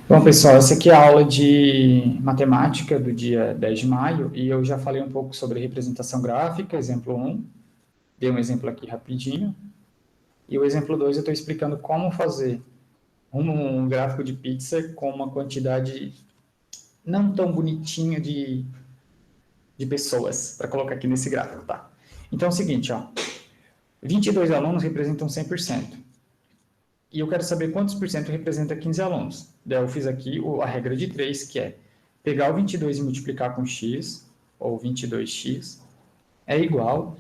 Bom, pessoal, essa aqui é a aula de matemática do dia 10 de maio e eu já falei um pouco sobre representação gráfica, exemplo 1, dei um exemplo aqui rapidinho, e o exemplo 2 eu estou explicando como fazer um gráfico de pizza com uma quantidade não tão bonitinha de pessoas para colocar aqui nesse gráfico, tá? Então é o seguinte, ó, 22 alunos representam 100%. E eu quero saber quantos por cento representa 15 alunos. Daí eu fiz aqui a regra de 3, que é pegar o 22 e multiplicar com x, ou 22x, é igual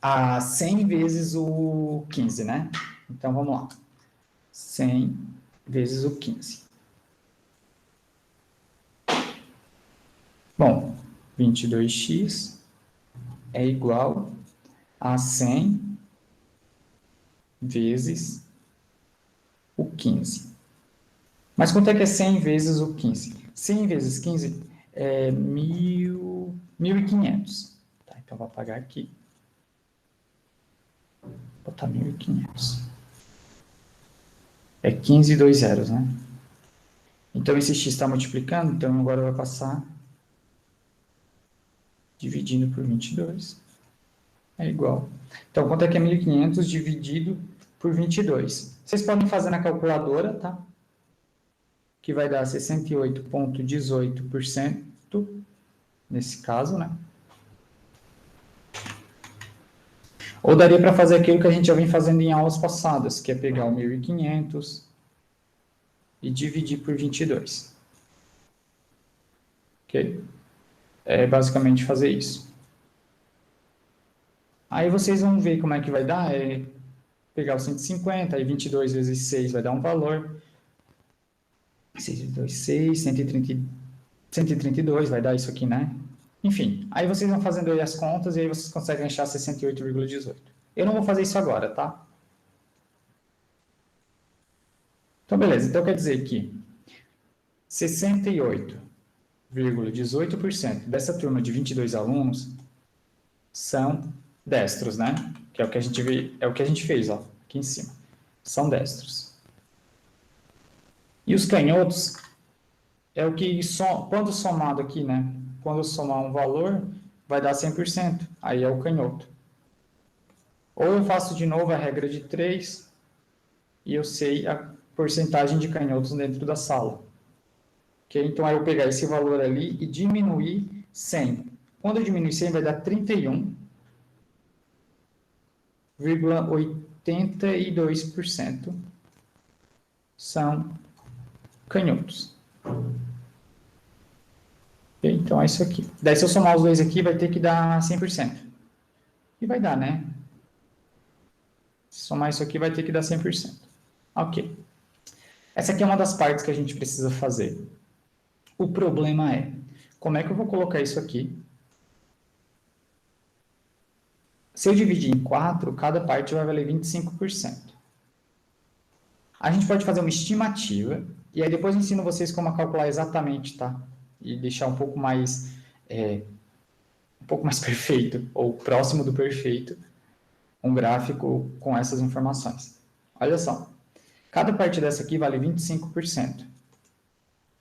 a 100 vezes o 15, né? Então, vamos lá. 100 vezes o 15. Bom, 22x é igual a 100 vezes o 15. Mas quanto é que é 100 vezes o 15? 100 vezes 15 é 1.500. Tá, então, vou apagar aqui. Vou botar 1.500. É 15 e 2 zeros, né? Então, esse x está multiplicando, então agora vai passar dividindo por 22. É igual. Então, quanto é que é 1.500 dividido por 22? Vocês podem fazer na calculadora, tá? Que vai dar 68,18% nesse caso, né? Ou daria para fazer aquilo que a gente já vem fazendo em aulas passadas, que é pegar o 1.500 e dividir por 22. Ok? É basicamente fazer isso. Aí vocês vão ver como é que vai dar, pegar o 150, aí 22 vezes 6 vai dar um valor. 6 vezes 2, 6, 132 vai dar isso aqui, né? Enfim, aí vocês vão fazendo aí as contas e aí vocês conseguem achar 68,18. Eu não vou fazer isso agora, tá? Então, beleza. Então, quer dizer que 68,18% dessa turma de 22 alunos são destros, né? Que é o que a gente vê, é o que a gente fez, ó, aqui em cima. São destros. E os canhotos é o que, quando somado aqui, né? Quando eu somar um valor, vai dar 100%. Aí é o canhoto. Ou eu faço de novo a regra de 3 e eu sei a porcentagem de canhotos dentro da sala. Okay? Então, aí eu pegar esse valor ali e diminuir 100. Quando eu diminuir 100, vai dar 31,82% são canhotos. Okay? Então, é isso aqui. Daí, se eu somar os dois aqui, vai ter que dar 100%. E vai dar, né? Se somar isso aqui, vai ter que dar 100%. Ok. Essa aqui é uma das partes que a gente precisa fazer. O problema é, como é que eu vou colocar isso aqui? Se eu dividir em 4, cada parte vai valer 25%. A gente pode fazer uma estimativa, e aí depois eu ensino vocês como calcular exatamente, tá? E deixar um pouco mais perfeito, ou próximo do perfeito, um gráfico com essas informações. Olha só, cada parte dessa aqui vale 25%.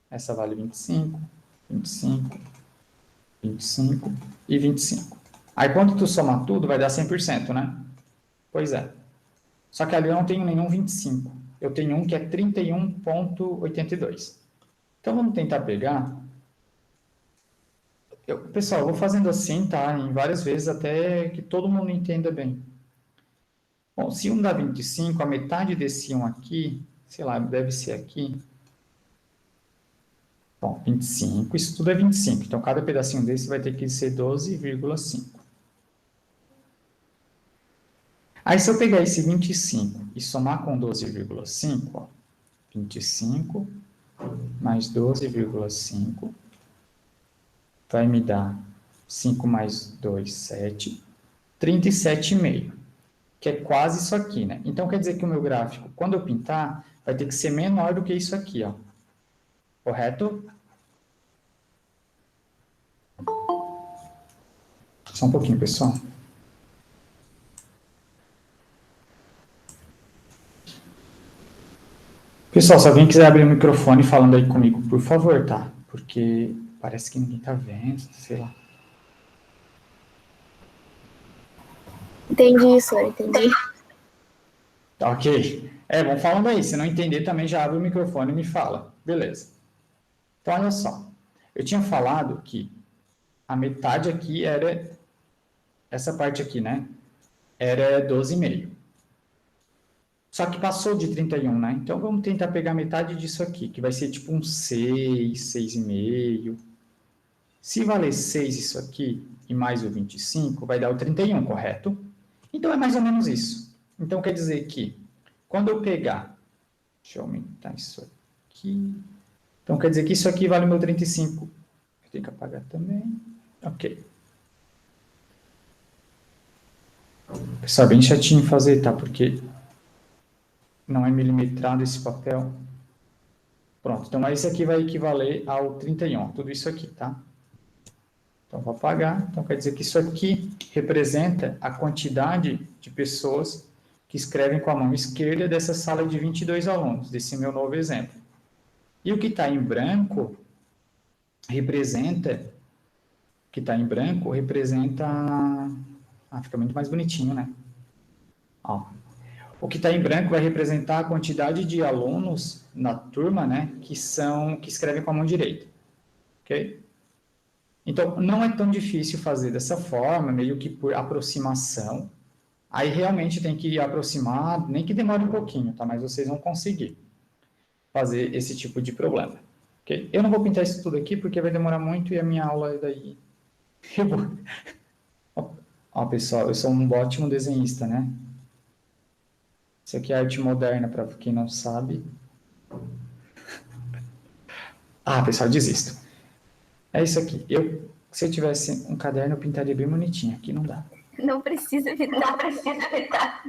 Essa vale 25, 25, 25 e 25. Aí quando tu somar tudo, vai dar 100%, né? Pois é. Só que ali eu não tenho nenhum 25. Eu tenho um que é 31,82. Então vamos tentar pegar. Pessoal, eu vou fazendo assim, tá? Em várias vezes até que todo mundo entenda bem. Bom, se 1 dá 25, a metade desse 1 aqui, sei lá, deve ser aqui. Bom, 25, isso tudo é 25. Então, cada pedacinho desse vai ter que ser 12,5. Aí, se eu pegar esse 25 e somar com 12,5, 25 mais 12,5 vai me dar 5 mais 2, 7, 37,5, que é quase isso aqui, né? Então, quer dizer que o meu gráfico, quando eu pintar, vai ter que ser menor do que isso aqui, ó. Correto? Só um pouquinho, pessoal. Pessoal, se alguém quiser abrir o microfone falando aí comigo, por favor, tá? Porque parece que ninguém tá vendo, sei lá. Entendi isso, entendi. Ok. Vamos falando aí. Se não entender, também já abre o microfone e me fala. Beleza. Então, olha só. Eu tinha falado que a metade aqui era essa parte aqui, né? Era 12,5. Só que passou de 31, né? Então, vamos tentar pegar metade disso aqui, que vai ser tipo um 6, 6,5. Se valer 6 isso aqui, e mais o 25, vai dar o 31, correto? Então, é mais ou menos isso. Então, quer dizer que, quando eu pegar... Deixa eu aumentar isso aqui. Então, quer dizer que isso aqui vale o meu 35. Eu tenho que apagar também. Ok. Pessoal, bem chatinho fazer, tá? Porque não é milimetrado esse papel. Pronto. Então, isso aqui vai equivaler ao 31. Tudo isso aqui, tá? Então, vou apagar. Então, quer dizer que isso aqui representa a quantidade de pessoas que escrevem com a mão esquerda dessa sala de 22 alunos, desse meu novo exemplo. E o que está em branco representa... que está em branco representa... fica muito mais bonitinho, né? Ó, o que está em branco vai representar a quantidade de alunos na turma, né, que escrevem com a mão direita, ok? Então, não é tão difícil fazer dessa forma, meio que por aproximação. Aí, realmente, tem que aproximar, nem que demore um pouquinho, tá? Mas vocês vão conseguir fazer esse tipo de problema, ok? Eu não vou pintar isso tudo aqui, porque vai demorar muito e a minha aula é daí... Ó, pessoal, eu sou um ótimo desenhista, né? Isso aqui é arte moderna, para quem não sabe. Pessoal, desisto. É isso aqui. Se eu tivesse um caderno, eu pintaria bem bonitinho. Aqui não dá. Não precisa evitar. Não precisa evitar.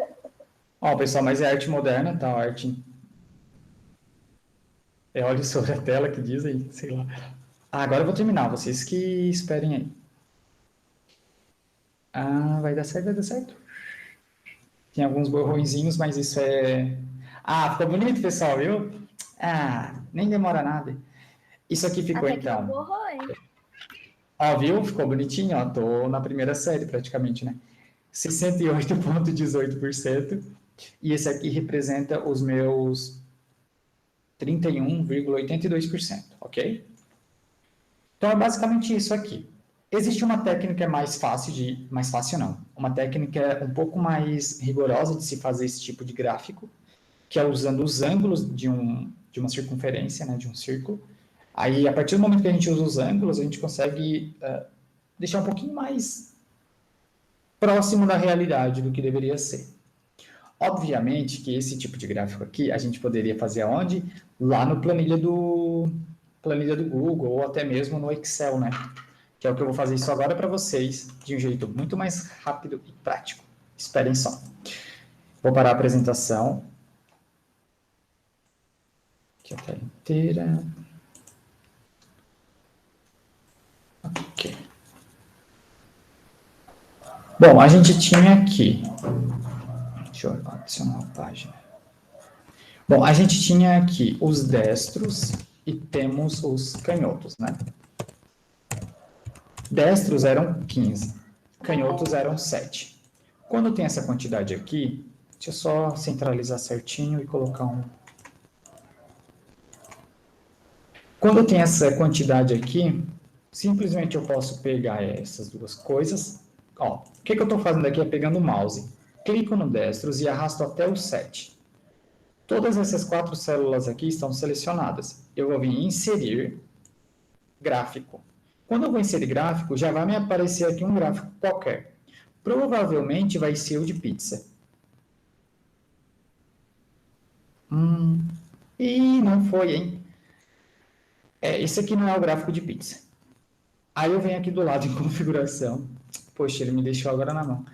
Ó, pessoal, mas é arte moderna, tá? Arte... olho sobre a tela que diz aí, sei lá. Agora eu vou terminar. Vocês que esperem aí. Vai dar certo, vai dar certo. Tem alguns borrõezinhos, mas isso é... ficou bonito, pessoal, viu? Nem demora nada. Isso aqui ficou, Até que não então... borrou, hein? viu? Ficou bonitinho, ó. Tô na primeira série, praticamente, né? 68,18%. E esse aqui representa os meus 31,82%, ok? Então, é basicamente isso aqui. Existe uma técnica mais fácil não. Uma técnica um pouco mais rigorosa de se fazer esse tipo de gráfico, que é usando os ângulos de uma circunferência, né, de um círculo. Aí, a partir do momento que a gente usa os ângulos, a gente consegue deixar um pouquinho mais próximo da realidade do que deveria ser. Obviamente que esse tipo de gráfico aqui a gente poderia fazer aonde? Lá no planilha do Google ou até mesmo no Excel, né? Que é o que eu vou fazer isso agora para vocês de um jeito muito mais rápido e prático. Esperem só. Vou parar a apresentação. Aqui a tela inteira. Ok. Bom, a gente tinha aqui... Deixa eu adicionar uma página. Bom, a gente tinha aqui os destros e temos os canhotos, né? Destros eram 15, canhotos eram 7. Quando tem essa quantidade aqui, deixa eu só centralizar certinho e colocar um... Quando tem essa quantidade aqui, simplesmente eu posso pegar essas duas coisas. Ó, o que eu estou fazendo aqui é pegando o mouse. Clico no destros e arrasto até o 7. Todas essas 4 células aqui estão selecionadas. Eu vou vir em inserir gráfico. Quando eu vou inserir gráfico, já vai me aparecer aqui um gráfico qualquer. Provavelmente vai ser o de pizza. Não foi, hein? Esse aqui não é o gráfico de pizza. Aí eu venho aqui do lado em configuração. Poxa, ele me deixou agora na mão.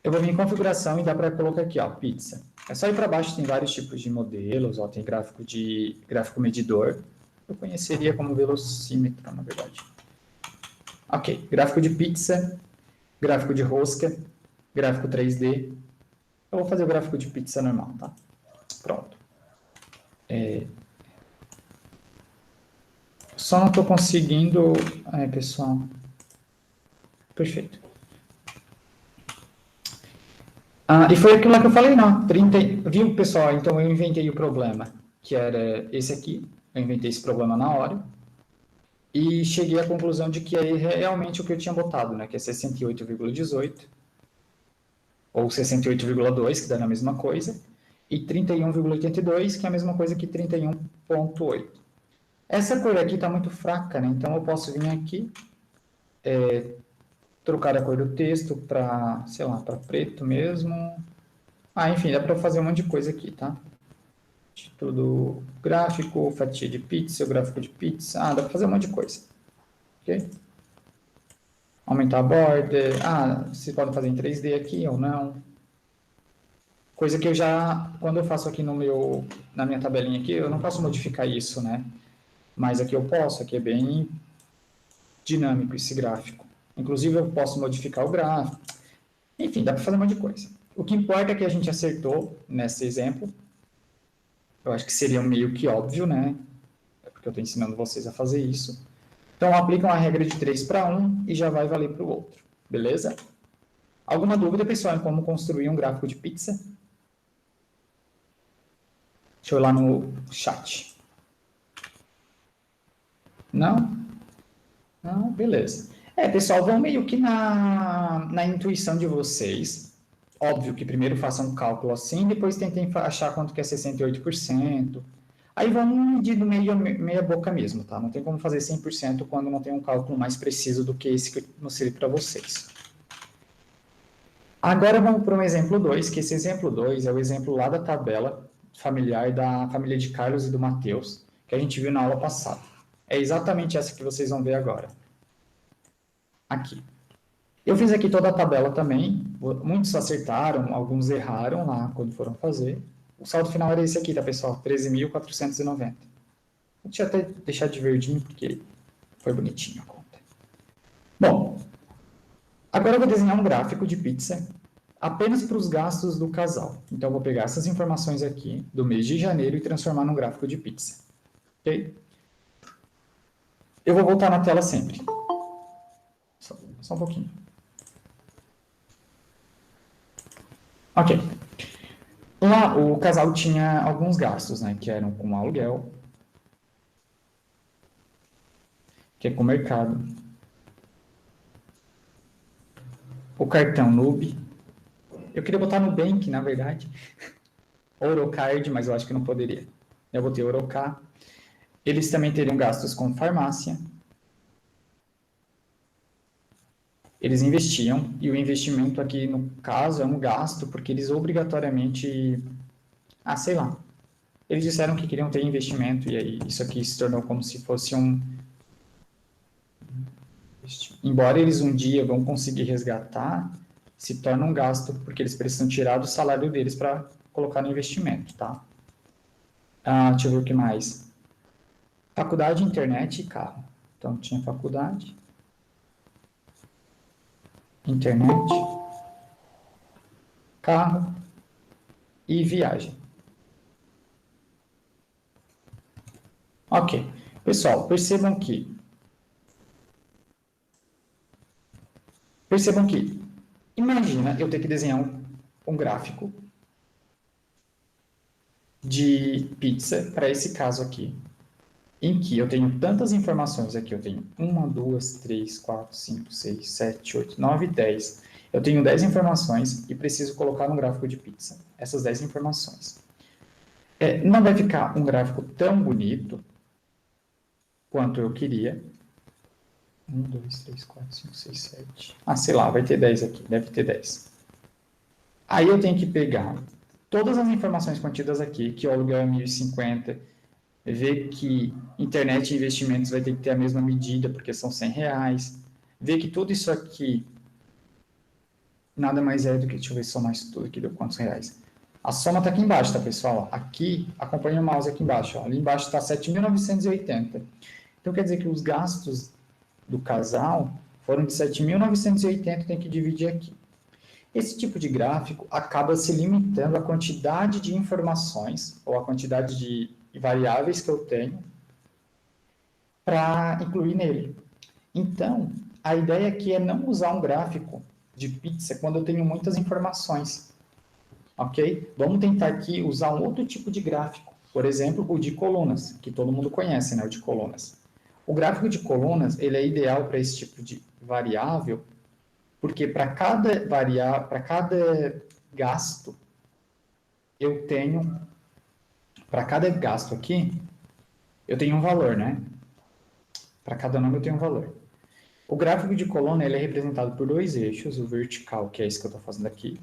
Eu vou vir em configuração e dá para colocar aqui, ó, pizza. É só ir para baixo, tem vários tipos de modelos, ó, tem gráfico medidor. Eu conheceria como velocímetro, na verdade. Ok, gráfico de pizza, gráfico de rosca, gráfico 3D. Eu vou fazer o gráfico de pizza normal, tá? Pronto. Só não estou conseguindo... pessoal... Perfeito. E foi aquilo lá que eu falei, não. 30... Viu, pessoal? Então, eu inventei o problema, que era esse aqui. Eu inventei esse problema na hora. E cheguei à conclusão de que é realmente o que eu tinha botado, né? Que é 68,18. Ou 68,2, que dá a mesma coisa. E 31,82, que é a mesma coisa que 31,8. Essa cor aqui está muito fraca, né? Então, eu posso vir aqui, trocar a cor do texto para, sei lá, para preto mesmo. Enfim, dá para fazer um monte de coisa aqui, tá? Título gráfico, fatia de pizza, gráfico de pizza. Dá para fazer um monte de coisa. Ok? Aumentar a border. Vocês podem fazer em 3D aqui ou não. Coisa que eu já, quando eu faço aqui na minha tabelinha aqui, eu não posso modificar isso, né? Mas aqui eu posso, aqui é bem dinâmico esse gráfico. Inclusive eu posso modificar o gráfico. Enfim, dá para fazer um monte de coisa. O que importa é que a gente acertou nesse exemplo. Eu acho que seria meio que óbvio, né? É porque eu estou ensinando vocês a fazer isso. Então, aplicam a regra de 3 para 1 e já vai valer para o outro. Beleza? Alguma dúvida, pessoal, em como construir um gráfico de pizza? Deixa eu ir lá no chat. Não? Não? Beleza. Pessoal, vão meio que na intuição de vocês. Óbvio que primeiro façam um cálculo assim, depois tentem achar quanto que é 68%. Aí vamos medindo meia boca mesmo, tá? Não tem como fazer 100% quando não tem um cálculo mais preciso do que esse que eu mostrei para vocês. Agora vamos para um exemplo 2, que esse exemplo 2 é o exemplo lá da tabela familiar da família de Carlos e do Matheus, que a gente viu na aula passada. É exatamente essa que vocês vão ver agora. Aqui. Eu fiz aqui toda a tabela também, muitos acertaram, alguns erraram lá quando foram fazer. O saldo final era esse aqui, tá, pessoal? 13.490. Deixa eu até deixar de verdinho, porque foi bonitinho a conta. Bom, agora eu vou desenhar um gráfico de pizza apenas para os gastos do casal. Então, eu vou pegar essas informações aqui do mês de janeiro e transformar num gráfico de pizza. Ok? Eu vou voltar na tela sempre. Só um pouquinho. Ok. Lá, o casal tinha alguns gastos, né? Que eram com aluguel, que é com o mercado, o cartão Nube. Eu queria botar Nubank, na verdade. Orocard, mas eu acho que não poderia. Eu botei Orocá. Eles também teriam gastos com farmácia. Eles investiam, e o investimento aqui, no caso, é um gasto, porque eles obrigatoriamente... sei lá. Eles disseram que queriam ter investimento, e aí isso aqui se tornou como se fosse um... Embora eles um dia vão conseguir resgatar, se torna um gasto, porque eles precisam tirar do salário deles para colocar no investimento, tá? Deixa eu ver o que mais. Faculdade, internet e carro. Então, tinha faculdade, internet, carro e viagem. Ok. Pessoal, percebam que imagina eu ter que desenhar um gráfico de pizza para esse caso aqui, em que eu tenho tantas informações aqui, eu tenho 1, 2, 3, 4, 5, 6, 7, 8, 9, 10. Eu tenho 10 informações e preciso colocar no gráfico de pizza essas 10 informações. Não vai ficar um gráfico tão bonito quanto eu queria. 1, 2, 3, 4, 5, 6, 7. Sei lá, vai ter 10 aqui, deve ter 10. Aí eu tenho que pegar todas as informações contidas aqui, que o aluguel é 1.050, ver que internet e investimentos vai ter que ter a mesma medida, porque são R$100, ver que tudo isso aqui nada mais é do que, deixa eu ver se somar isso tudo aqui, deu quantos reais. A soma está aqui embaixo, tá, pessoal? Aqui, acompanha o mouse aqui embaixo, ó. Ali embaixo está 7.980. Então, quer dizer que os gastos do casal foram de 7.980, tem que dividir aqui. Esse tipo de gráfico acaba se limitando à quantidade de informações, ou à quantidade de variáveis que eu tenho para incluir nele. Então, a ideia aqui é não usar um gráfico de pizza quando eu tenho muitas informações, ok? Vamos tentar aqui usar um outro tipo de gráfico, por exemplo, o de colunas, que todo mundo conhece, né, o de colunas. O gráfico de colunas, ele é ideal para esse tipo de variável, porque para cada gasto, eu tenho, para cada gasto aqui, eu tenho um valor, né? Para cada nome eu tenho um valor. O gráfico de coluna ele é representado por dois eixos, o vertical, que é esse que eu estou fazendo aqui,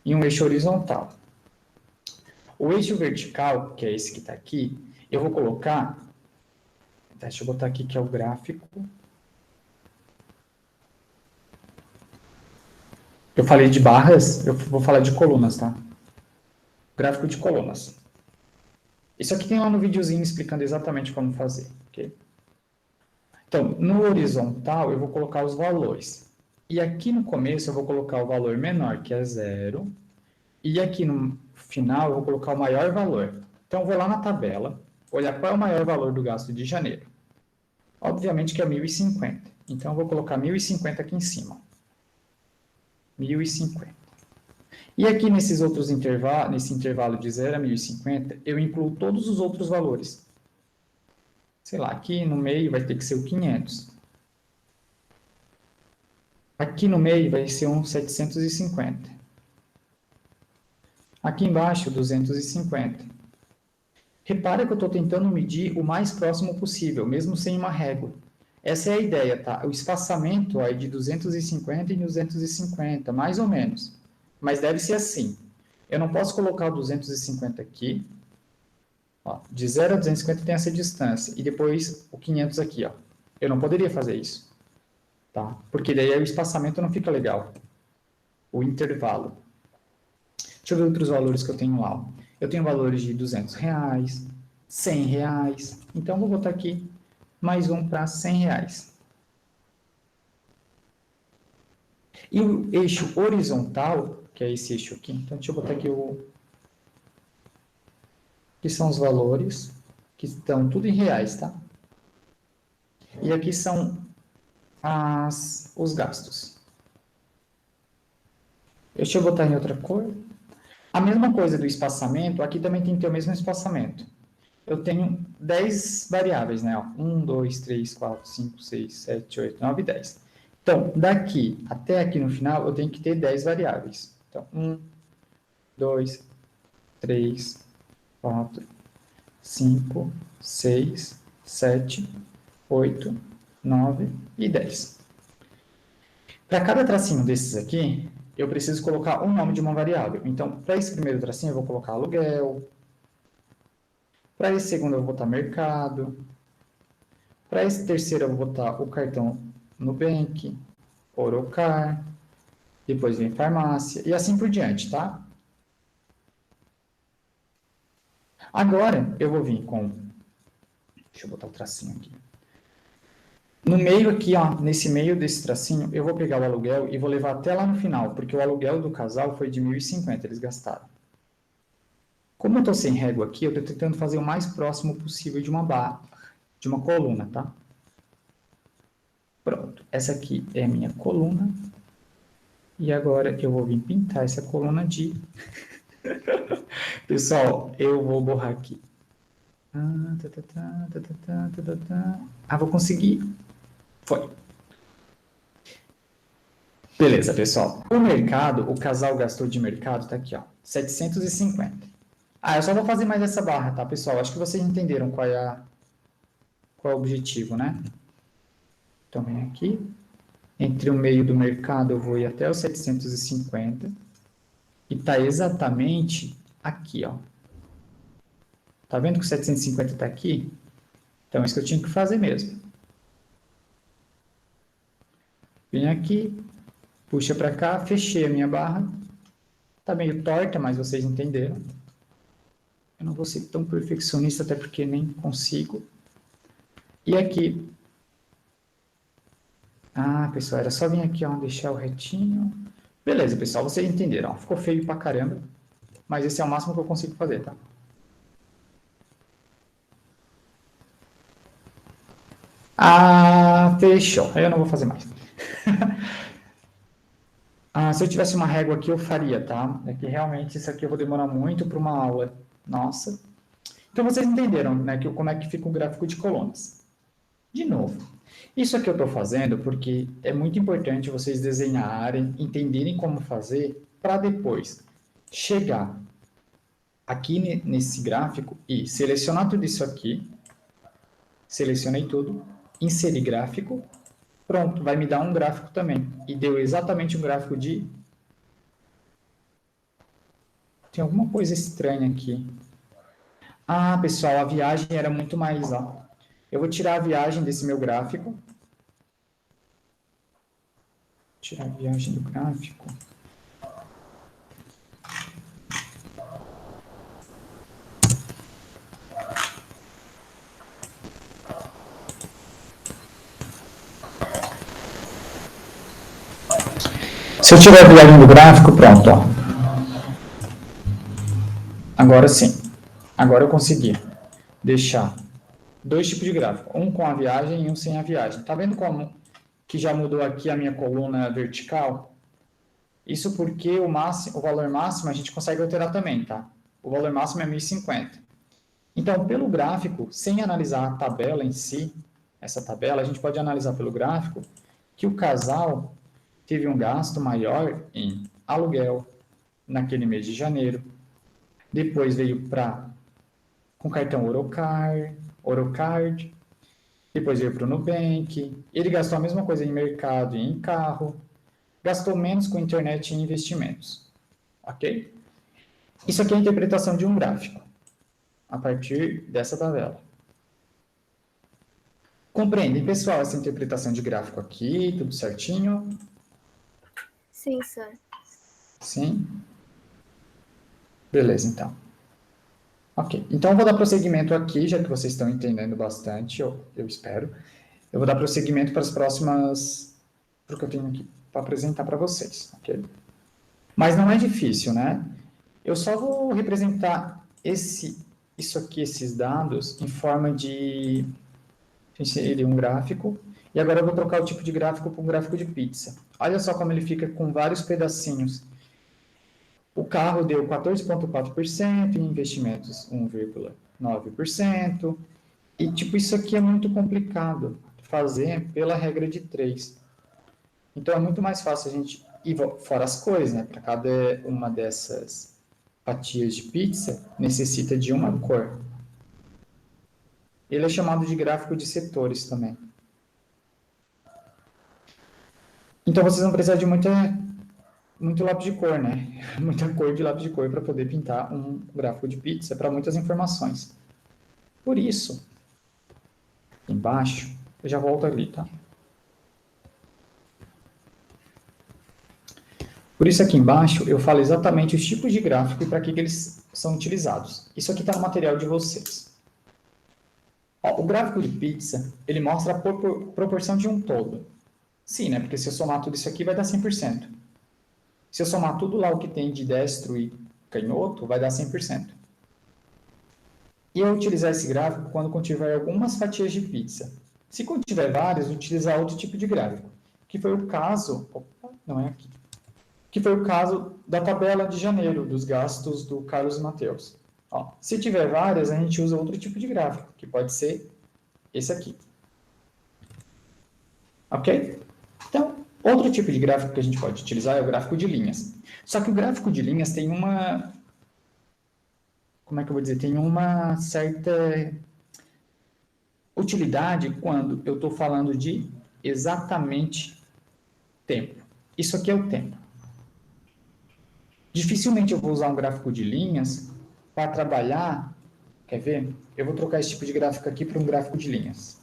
e um eixo horizontal. O eixo vertical, que é esse que está aqui, eu vou colocar... Deixa eu botar aqui que é o gráfico. Eu falei de barras, eu vou falar de colunas, tá? Gráfico de colunas. Isso aqui tem lá no videozinho explicando exatamente como fazer, ok? Então, no horizontal, eu vou colocar os valores. E aqui no começo, eu vou colocar o valor menor, que é 0. E aqui no final, eu vou colocar o maior valor. Então, eu vou lá na tabela, olhar qual é o maior valor do gasto de janeiro. Obviamente que é 1.050. Então, eu vou colocar 1.050 aqui em cima. 1.050. E aqui nesses outros intervalos, nesse intervalo de 0 a 1.050, eu incluo todos os outros valores. Sei lá, aqui no meio vai ter que ser o 500. Aqui no meio vai ser um 750. Aqui embaixo, 250. Repara que eu estou tentando medir o mais próximo possível, mesmo sem uma régua. Essa é a ideia, tá? O espaçamento é de 250 em 250, mais ou menos. Mas deve ser assim. Eu não posso colocar o 250 aqui. Ó, de 0 a 250 tem essa distância. E depois o 500 aqui, ó. Eu não poderia fazer isso. Tá? Porque daí o espaçamento não fica legal. O intervalo. Deixa eu ver outros valores que eu tenho lá. Eu tenho valores de R$200, R$100. Então, vou botar aqui mais um para R$100. E o eixo horizontal, que é esse eixo aqui, então deixa eu botar aqui que são os valores, que estão tudo em reais, tá? E aqui são os gastos. Deixa eu botar em outra cor. A mesma coisa do espaçamento, aqui também tem que ter o mesmo espaçamento. Eu tenho 10 variáveis, né? 1, 2, 3, 4, 5, 6, 7, 8, 9, 10. Então, daqui até aqui no final, eu tenho que ter 10 variáveis. Então, 1, 2, 3, 4, 5, 6, 7, 8, 9 e 10. Para cada tracinho desses aqui, eu preciso colocar um nome de uma variável. Então, para esse primeiro tracinho, eu vou colocar aluguel. Para esse segundo, eu vou botar mercado. Para esse terceiro, eu vou botar o cartão Nubank, Orocar. Depois vem farmácia. E assim por diante, tá? Agora, eu vou vir com... Deixa eu botar o tracinho aqui. No meio aqui, ó, nesse meio desse tracinho, eu vou pegar o aluguel e vou levar até lá no final, porque o aluguel do casal foi de 1.050, eles gastaram. Como eu estou sem régua aqui, eu estou tentando fazer o mais próximo possível de uma barra, de uma coluna, tá? Pronto, essa aqui é a minha coluna. E agora eu vou vir pintar essa coluna de... Pessoal, eu vou borrar aqui. Vou conseguir. Foi. Beleza, pessoal. O mercado, o casal gastou de mercado, tá aqui, ó, 750. Eu só vou fazer mais essa barra, tá, pessoal? Acho que vocês entenderam qual é o objetivo, né? Então, vem aqui. Entre o meio do mercado, eu vou ir até os 750. E tá exatamente aqui, ó. Tá vendo que o 750 tá aqui? Então, é isso que eu tinha que fazer mesmo. Vem aqui, puxa para cá, fechei a minha barra. Tá meio torta, mas vocês entenderam. Eu não vou ser tão perfeccionista, até porque nem consigo. E aqui... pessoal, era só vir aqui, ó, deixar o retinho. Beleza, pessoal, vocês entenderam. Ó, ficou feio pra caramba, mas esse é o máximo que eu consigo fazer, tá? fechou. Aí eu não vou fazer mais. Se eu tivesse uma régua aqui, eu faria, tá? É que realmente isso aqui eu vou demorar muito para uma aula. Nossa. Então, vocês entenderam, né, como é que fica um gráfico de colunas. De novo, isso aqui eu estou fazendo porque é muito importante vocês desenharem, entenderem como fazer, para depois chegar aqui nesse gráfico e selecionar tudo isso aqui, selecionei tudo, inserir gráfico, pronto, vai me dar um gráfico também. E deu exatamente um gráfico de... Tem alguma coisa estranha aqui. Pessoal, a viagem era muito mais... Ó. Eu vou tirar a viagem desse meu gráfico. Tirar a viagem do gráfico. Se eu tiver a viagem do gráfico, pronto. Ó. Agora sim. Agora eu consegui deixar dois tipos de gráfico. Um com a viagem e um sem a viagem. Tá vendo como que já mudou aqui a minha coluna vertical? Isso porque o valor máximo a gente consegue alterar também, tá? O valor máximo é 1050. Então, pelo gráfico, sem analisar a tabela em si, essa tabela, a gente pode analisar pelo gráfico que o casal teve um gasto maior em aluguel naquele mês de janeiro. Depois veio com cartão Orocard. Depois veio para o Nubank. Ele gastou a mesma coisa em mercado e em carro. Gastou menos com internet e investimentos. Ok? Isso aqui é a interpretação de um gráfico, a partir dessa tabela. Compreendem, pessoal, essa interpretação de gráfico aqui, tudo certinho? Sim, sir. Sim? Beleza, então. Ok, então eu vou dar prosseguimento aqui, já que vocês estão entendendo bastante, eu espero. Eu vou dar prosseguimento para as próximas, para o que eu tenho aqui para apresentar para vocês, ok? Mas não é difícil, né? Eu só vou representar isso aqui, esses dados, em forma de inserir um gráfico, e agora eu vou trocar o tipo de gráfico para um gráfico de pizza. Olha só como ele fica com vários pedacinhos. O carro deu 14,4%, em investimentos 1,9%, e tipo, isso aqui é muito complicado fazer pela regra de 3. Então é muito mais fácil a gente ir fora as cores, né? Para cada uma dessas fatias de pizza necessita de uma cor. Ele é chamado de gráfico de setores também. Então vocês vão precisar de muito lápis de cor, né? Muita cor de lápis de cor para poder pintar um gráfico de pizza para muitas informações. Por isso, embaixo, eu já volto ali, tá? Por isso aqui embaixo eu falo exatamente os tipos de gráfico e para que eles são utilizados. Isso aqui está no material de vocês. Ó, o gráfico de pizza, ele mostra a proporção de um todo. Sim, né? Porque se eu somar tudo isso aqui vai dar 100%. Se eu somar tudo lá o que tem de destro e canhoto, vai dar 100%. E eu utilizar esse gráfico quando contiver algumas fatias de pizza. Se contiver várias, utilizar outro tipo de gráfico. Que foi o caso... Opa, não é aqui. Que foi o caso da tabela de janeiro, dos gastos do Carlos e Mateus. Ó, se tiver várias, a gente usa outro tipo de gráfico, que pode ser esse aqui. Ok? Então, outro tipo de gráfico que a gente pode utilizar é o gráfico de linhas. Só que o gráfico de linhas tem uma... Como é que eu vou dizer? Tem uma certa utilidade quando eu estou falando de exatamente tempo. Isso aqui é o tempo. Dificilmente eu vou usar um gráfico de linhas para trabalhar... Quer ver? Eu vou trocar esse tipo de gráfico aqui para um gráfico de linhas.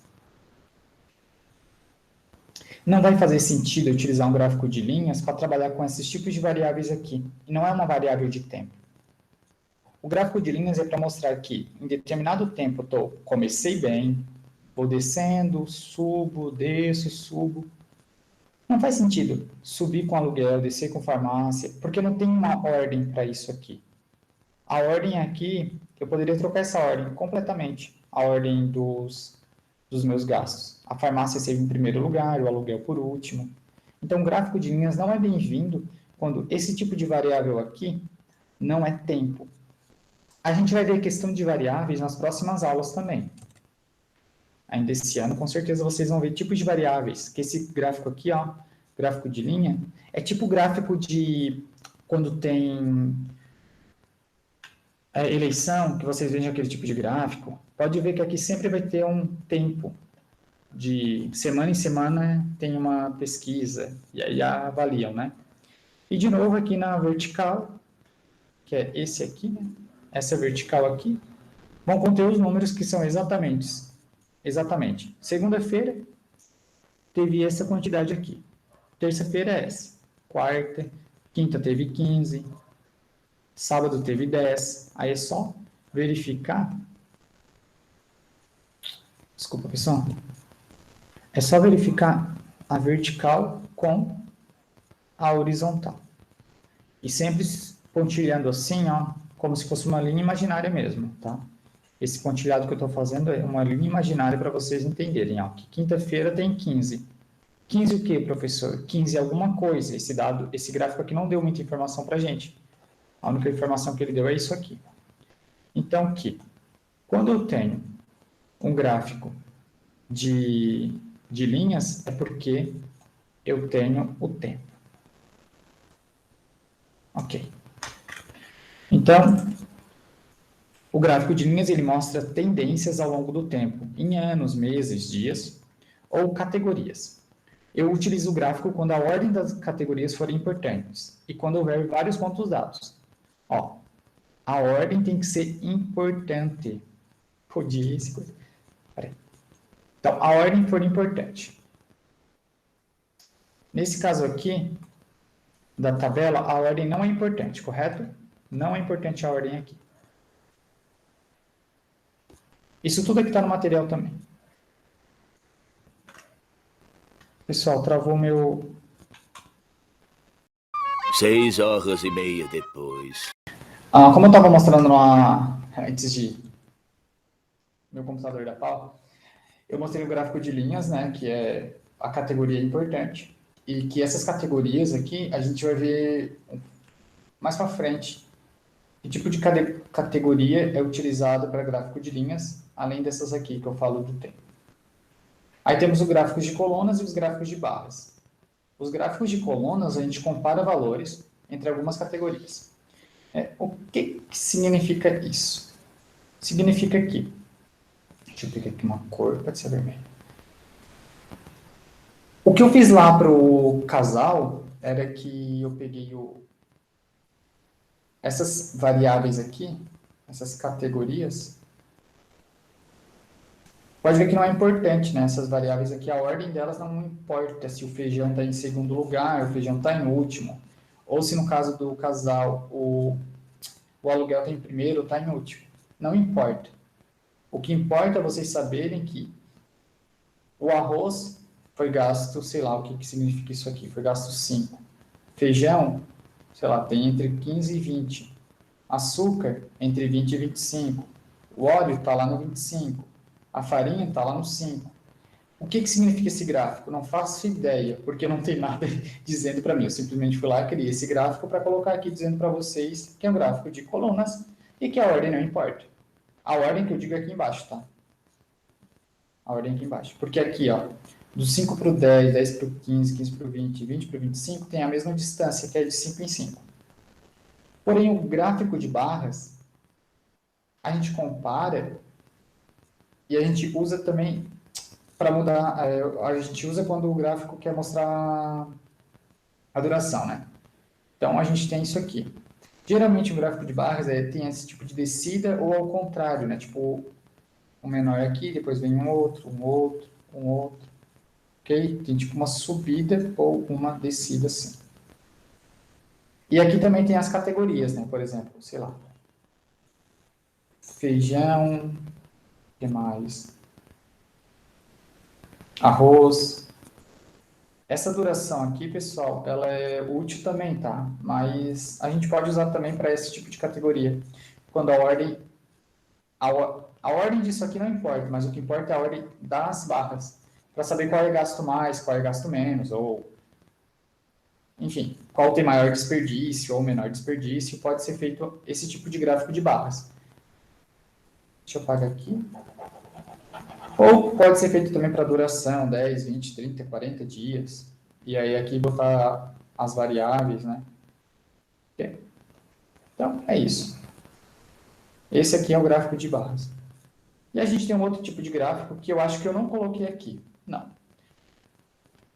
Não vai fazer sentido eu utilizar um gráfico de linhas para trabalhar com esses tipos de variáveis aqui. E não é uma variável de tempo. O gráfico de linhas é para mostrar que em determinado tempo eu comecei bem, vou descendo, subo, desço, subo. Não faz sentido subir com aluguel, descer com farmácia, porque não tem uma ordem para isso aqui. A ordem aqui, eu poderia trocar essa ordem completamente. A ordem dos dos meus gastos. A farmácia esteve em primeiro lugar, o aluguel por último. Então, o gráfico de linhas não é bem-vindo quando esse tipo de variável aqui não é tempo. A gente vai ver questão de variáveis nas próximas aulas também. Ainda esse ano, com certeza, vocês vão ver tipos de variáveis, que esse gráfico aqui, ó, gráfico de linha, é tipo o gráfico de quando tem eleição, que vocês vejam aquele tipo de gráfico. Pode ver que aqui sempre vai ter um tempo. De semana em semana tem uma pesquisa, e aí avaliam, né? E de novo aqui na vertical, que é esse aqui, né? Essa vertical aqui, vão conter os números que são exatamente. Segunda-feira, teve essa quantidade aqui. Terça-feira é essa. Quarta, quinta teve 15. Sábado teve 10. Aí é só verificar. Desculpa, pessoal. É só verificar a vertical com a horizontal. E sempre pontilhando assim, ó, como se fosse uma linha imaginária mesmo, tá? Esse pontilhado que eu estou fazendo é uma linha imaginária para vocês entenderem, ó, que quinta-feira tem 15. 15 o quê, professor? 15 é alguma coisa. Esse gráfico aqui não deu muita informação para a gente. A única informação que ele deu é isso aqui. Então, aqui, quando eu tenho um gráfico de linhas, é porque eu tenho o tempo. Ok. Então, o gráfico de linhas ele mostra tendências ao longo do tempo, em anos, meses, dias, ou categorias. Eu utilizo o gráfico quando a ordem das categorias forem importantes e quando houver vários pontos dados. Ó, a ordem tem que ser importante. Então, a ordem for importante. Nesse caso aqui, da tabela, a ordem não é importante, correto? Não é importante a ordem aqui. Isso tudo aqui está no material também. Pessoal, travou meu... 6h30 depois. Como eu estava mostrando antes de meu computador da pau, eu mostrei o gráfico de linhas, né, que é a categoria importante, e que essas categorias aqui a gente vai ver mais para frente. Que tipo de categoria é utilizado para gráfico de linhas, além dessas aqui que eu falo do tempo. Aí temos os gráficos de colunas e os gráficos de barras. Os gráficos de colunas, a gente compara valores entre algumas categorias. O que significa isso? Significa que... Deixa eu pegar aqui uma cor, pode ser vermelho. O que eu fiz lá para o casal era que eu peguei essas variáveis aqui, essas categorias. Pode ver que não é importante, né? Essas variáveis aqui, a ordem delas não importa se o feijão está em segundo lugar, o feijão está em último. Ou se no caso do casal, o aluguel está em primeiro ou está em último. Não importa. O que importa é vocês saberem que o arroz foi gasto, sei lá, o que significa isso aqui, foi gasto 5. Feijão, sei lá, tem entre 15 e 20. Açúcar, entre 20 e 25. O óleo está lá no 25. A farinha está lá no 5. O que significa esse gráfico? Não faço ideia, porque não tem nada dizendo para mim. Eu simplesmente fui lá e criei esse gráfico para colocar aqui dizendo para vocês que é um gráfico de colunas e que a ordem não importa. A ordem que eu digo é aqui embaixo, tá? A ordem aqui embaixo. Porque aqui, ó, do 5 para o 10, 10 para o 15, 15 para o 20, 20 para o 25, tem a mesma distância, que é de 5 em 5. Porém, o gráfico de barras, a gente compara e a gente usa também para mudar, a gente usa quando o gráfico quer mostrar a duração, né? Então, a gente tem isso aqui. Geralmente, o gráfico de barras tem esse tipo de descida ou ao contrário, né? Tipo, um menor aqui, depois vem um outro, ok? Tem tipo uma subida ou uma descida assim. E aqui também tem as categorias, né? Por exemplo, sei lá, feijão, o que mais? Arroz. Essa duração aqui, pessoal, ela é útil também, tá? Mas a gente pode usar também para esse tipo de categoria, quando a ordem A ordem disso aqui não importa, mas o que importa é a ordem das barras, para saber qual é gasto mais, qual é gasto menos, ou, enfim, qual tem maior desperdício ou menor desperdício, pode ser feito esse tipo de gráfico de barras. Deixa eu apagar aqui. Ou pode ser feito também para duração, 10, 20, 30, 40 dias. E aí aqui botar as variáveis, né? Ok. Então, é isso. Esse aqui é o gráfico de barras. E a gente tem um outro tipo de gráfico que eu acho que eu não coloquei aqui. Não.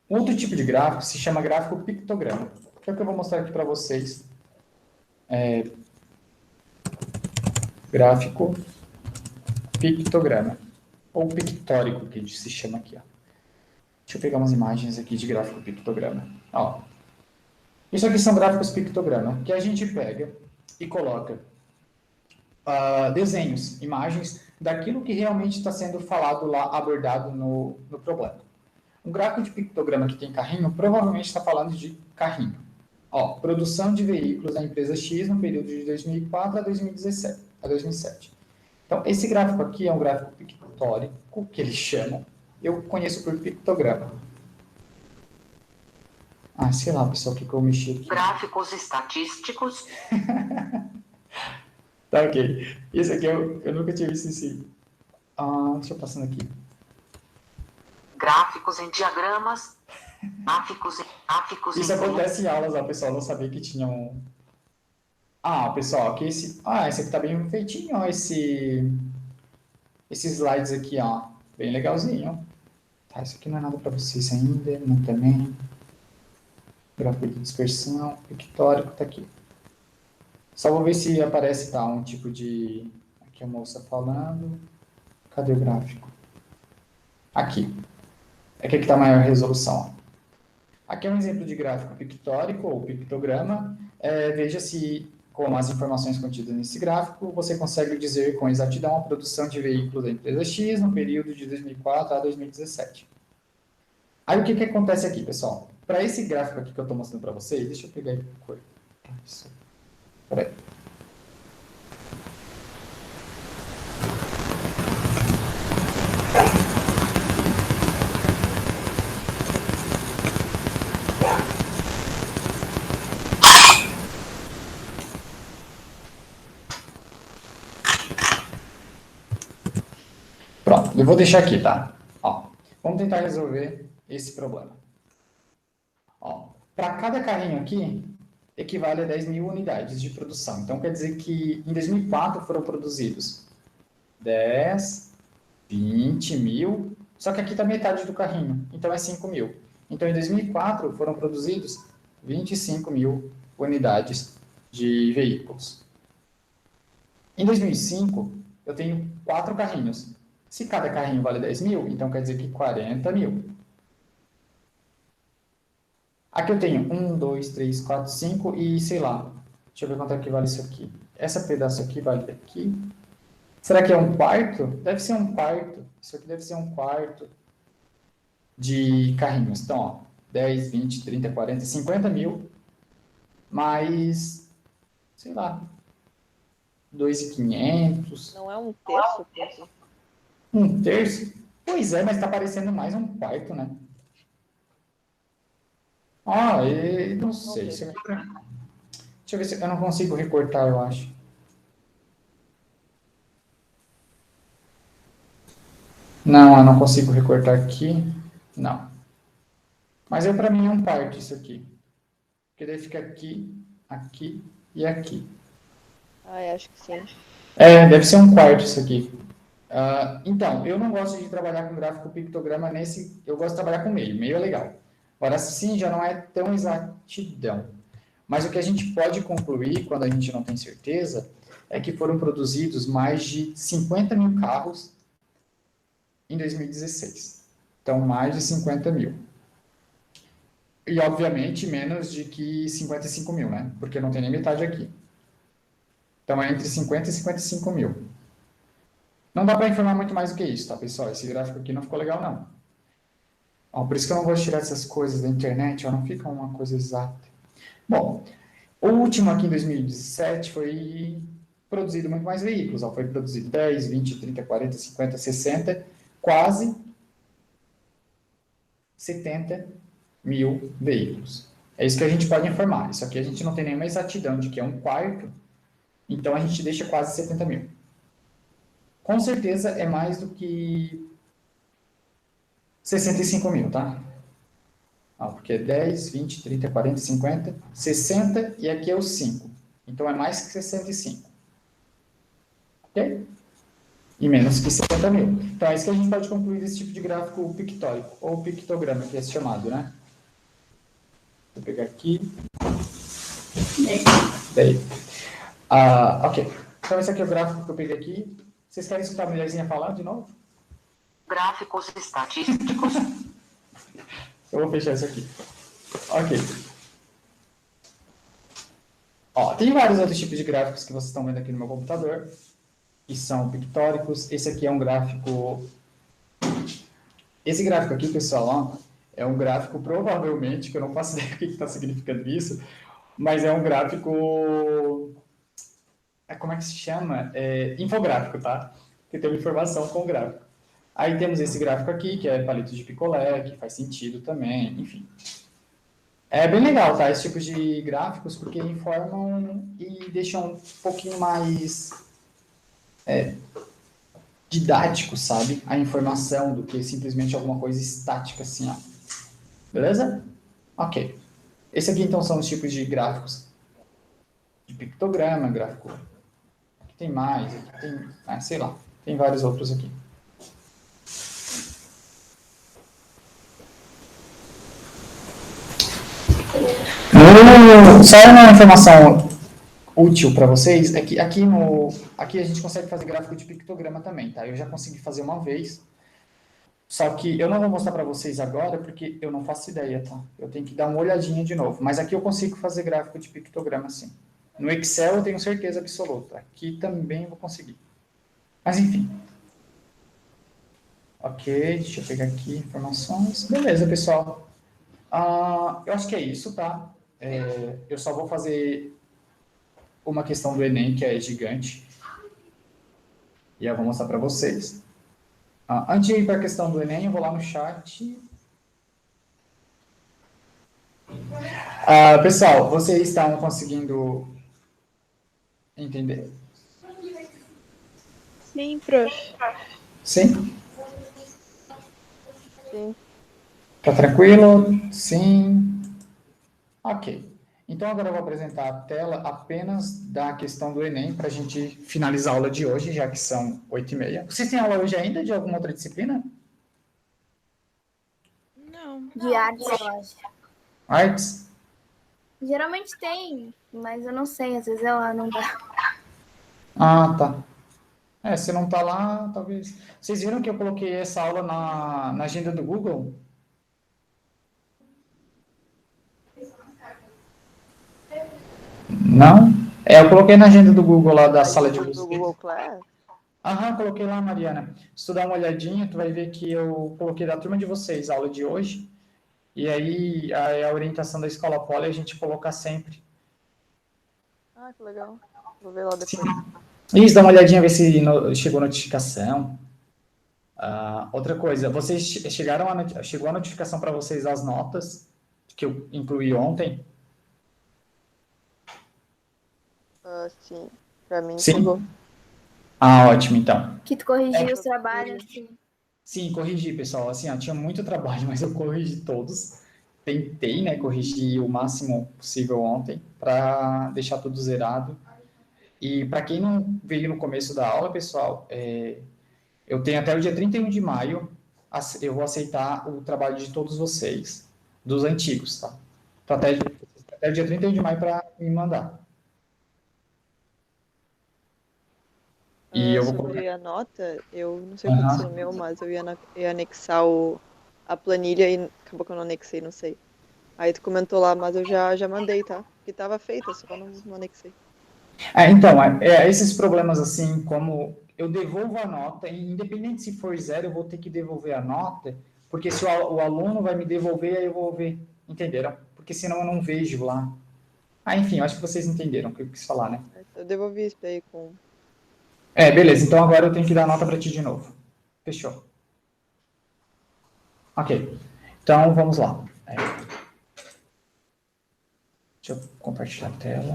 Outro tipo de gráfico se chama gráfico pictograma. Que é o que eu vou mostrar aqui para vocês. Gráfico pictograma. Ou pictórico, que se chama aqui. Ó. Deixa eu pegar umas imagens aqui de gráfico pictograma. Ó. Isso aqui são gráficos pictograma, que a gente pega e coloca desenhos, imagens daquilo que realmente está sendo falado lá, abordado no problema. Um gráfico de pictograma que tem carrinho, provavelmente está falando de carrinho. Ó, produção de veículos da empresa X no período de 2004 a 2007. Então, esse gráfico aqui é um gráfico pictórico, que eles chamam. Eu conheço por pictograma. Ah, sei lá, pessoal, o que eu mexi aqui. Gráficos estatísticos. Tá, ok. Esse aqui eu nunca tinha visto esse. Deixa eu passando aqui. Gráficos em diagramas. Gráficos Isso em acontece em aulas, ó, pessoal. Não sabia que tinha um. Pessoal, aqui esse. Esse aqui tá bem feitinho, ó. Esses slides aqui, ó. Bem legalzinho. Tá, isso aqui não é nada para vocês ainda. Não também. Gráfico de dispersão. Pictórico, tá aqui. Só vou ver se aparece, tá, um tipo de... Aqui a moça falando. Cadê o gráfico? Aqui. É que aqui está a maior resolução. Aqui é um exemplo de gráfico pictórico ou pictograma. Veja se, com as informações contidas nesse gráfico, você consegue dizer com exatidão a produção de veículos da empresa X no período de 2004 a 2017. Aí o que acontece aqui, pessoal? Para esse gráfico aqui que eu estou mostrando para vocês, deixa eu pegar e cortar isso. Peraí. Pronto, eu vou deixar aqui, tá? Ó, vamos tentar resolver esse problema. Ó, para cada carrinho aqui, equivale a 10 mil unidades de produção. Então, quer dizer que em 2004 foram produzidos 10, 20 mil, só que aqui está metade do carrinho, então é 5 mil. Então, em 2004 foram produzidos 25 mil unidades de veículos. Em 2005, eu tenho 4 carrinhos. Se cada carrinho vale 10 mil, então quer dizer que 40 mil. Aqui eu tenho 1, 2, 3, 4, 5 e sei lá. Deixa eu ver quanto é que vale isso aqui. Esse pedaço aqui vale aqui. Será que é um quarto? Deve ser um quarto. Isso aqui deve ser um quarto de carrinhos. Então, ó, 10, 20, 30, 40, 50 mil. Mais, sei lá, 2.500. Não é um terço, professor? Um terço? Pois é, mas está parecendo mais um quarto, né? Não sei. Deixa eu ver se eu não consigo recortar, eu acho. Não, eu não consigo recortar aqui. Não. Mas para mim é um quarto isso aqui. Porque daí fica aqui, aqui e aqui. Acho que sim. Deve ser um quarto isso aqui. Então, eu não gosto de trabalhar com gráfico pictograma nesse... Eu gosto de trabalhar com meio. Meio é legal. Agora, sim, já não é tão exatidão. Mas o que a gente pode concluir, quando a gente não tem certeza, é que foram produzidos mais de 50 mil carros em 2016. Então, mais de 50 mil. E, obviamente, menos de que 55 mil, né? Porque não tem nem metade aqui. Então, é entre 50 e 55 mil. Não dá para informar muito mais do que isso, tá, pessoal? Esse gráfico aqui não ficou legal, não. Por isso que eu não gosto de tirar essas coisas da internet, não fica uma coisa exata. Bom, o último aqui em 2017 foi produzido muito mais veículos. Ó, foi produzido 10, 20, 30, 40, 50, 60, quase 70 mil veículos. É isso que a gente pode informar. Isso aqui a gente não tem nenhuma exatidão de que é um quarto, então a gente deixa quase 70 mil. Com certeza é mais do que 65 mil, tá? Ó, porque é 10, 20, 30, 40, 50, 60 e aqui é o 5. Então é mais que 65. Ok? E menos que 70 mil. Então é isso que a gente pode concluir desse tipo de gráfico pictórico, ou pictograma, que é chamado, né? Vou pegar aqui. Daí. Ok. Então esse aqui é o gráfico que eu peguei aqui. Vocês querem escutar a mulherzinha falar de novo? Gráficos estatísticos. Eu vou fechar isso aqui. Ok. Ó, tem vários outros tipos de gráficos que vocês estão vendo aqui no meu computador, que são pictóricos. Esse aqui é um gráfico... Esse gráfico aqui, pessoal, ó, é um gráfico, provavelmente, que eu não faço ideia do que está significando isso, mas é um gráfico... Como é que se chama? Infográfico, tá? Que tem uma informação com o gráfico. Aí temos esse gráfico aqui, que é palito de picolé, que faz sentido também, enfim. É bem legal, tá? Esse tipo de gráficos, porque informam e deixam um pouquinho mais didático, sabe? A informação do que simplesmente alguma coisa estática assim, ó. Beleza? Ok. Esse aqui, então, são os tipos de gráficos de pictograma, gráfico. Aqui tem mais, aqui tem... sei lá. Tem vários outros aqui. Só uma informação útil para vocês é que aqui a gente consegue fazer gráfico de pictograma também, tá? Eu já consegui fazer uma vez, só que eu não vou mostrar para vocês agora porque eu não faço ideia, tá? Eu tenho que dar uma olhadinha de novo, mas aqui eu consigo fazer gráfico de pictograma sim. No Excel eu tenho certeza absoluta, aqui também eu vou conseguir. Mas enfim. Ok, deixa eu pegar aqui informações. Beleza, pessoal. Eu acho que é isso, tá? Eu só vou fazer uma questão do Enem, que é gigante. E eu vou mostrar para vocês. Antes de ir para a questão do Enem, eu vou lá no chat. Pessoal, vocês estão conseguindo entender? Sim, prof. Sim? Sim. Tá tranquilo? Sim. Ok. Então, agora eu vou apresentar a tela apenas da questão do Enem, para a gente finalizar a aula de hoje, já que são 8h30. Vocês têm aula hoje ainda de alguma outra disciplina? Não. De artes, eu acho. Artes? Geralmente tem, mas eu não sei, às vezes ela não dá. Tá. Se não tá lá, talvez... Vocês viram que eu coloquei essa aula na agenda do Google? Não? Eu coloquei na agenda do Google lá da sala de Do busca. Google Class? Coloquei lá, Mariana. Se tu dar uma olhadinha, tu vai ver que eu coloquei da turma de vocês a aula de hoje. E aí, a orientação da Escola Poli a gente coloca sempre. Que legal. Vou ver lá depois. Isso, dá uma olhadinha, ver se chegou notificação. Outra coisa, vocês chegou a notificação para vocês as notas que eu incluí ontem? Sim. Pra mim Sim? chegou. Ótimo, então. Que tu corrigiu os trabalhos, assim. Sim, corrigi, pessoal. Assim, tinha muito trabalho, mas eu corrigi todos. Tentei, né, corrigir o máximo possível ontem para deixar tudo zerado. E para quem não veio no começo da aula, pessoal, eu tenho até o dia 31 de maio, eu vou aceitar o trabalho de todos vocês, dos antigos, tá? Então, até o dia 31 de maio para me mandar. E eu vou Sobre a nota, eu não sei o que aconteceu no meu, mas eu ia anexar a planilha e acabou que eu não anexei, não sei. Aí tu comentou lá, mas eu já mandei, tá? Porque tava feita, só não anexei. Então, esses problemas assim, como eu devolvo a nota, independente se for 0, eu vou ter que devolver a nota, porque se o aluno vai me devolver, aí eu vou ver, entenderam? Porque senão eu não vejo lá. Enfim, eu acho que vocês entenderam o que eu quis falar, né? Eu devolvi isso daí com... Beleza. Então agora eu tenho que dar nota para ti de novo. Fechou. Ok. Então, vamos lá. Deixa eu compartilhar a tela.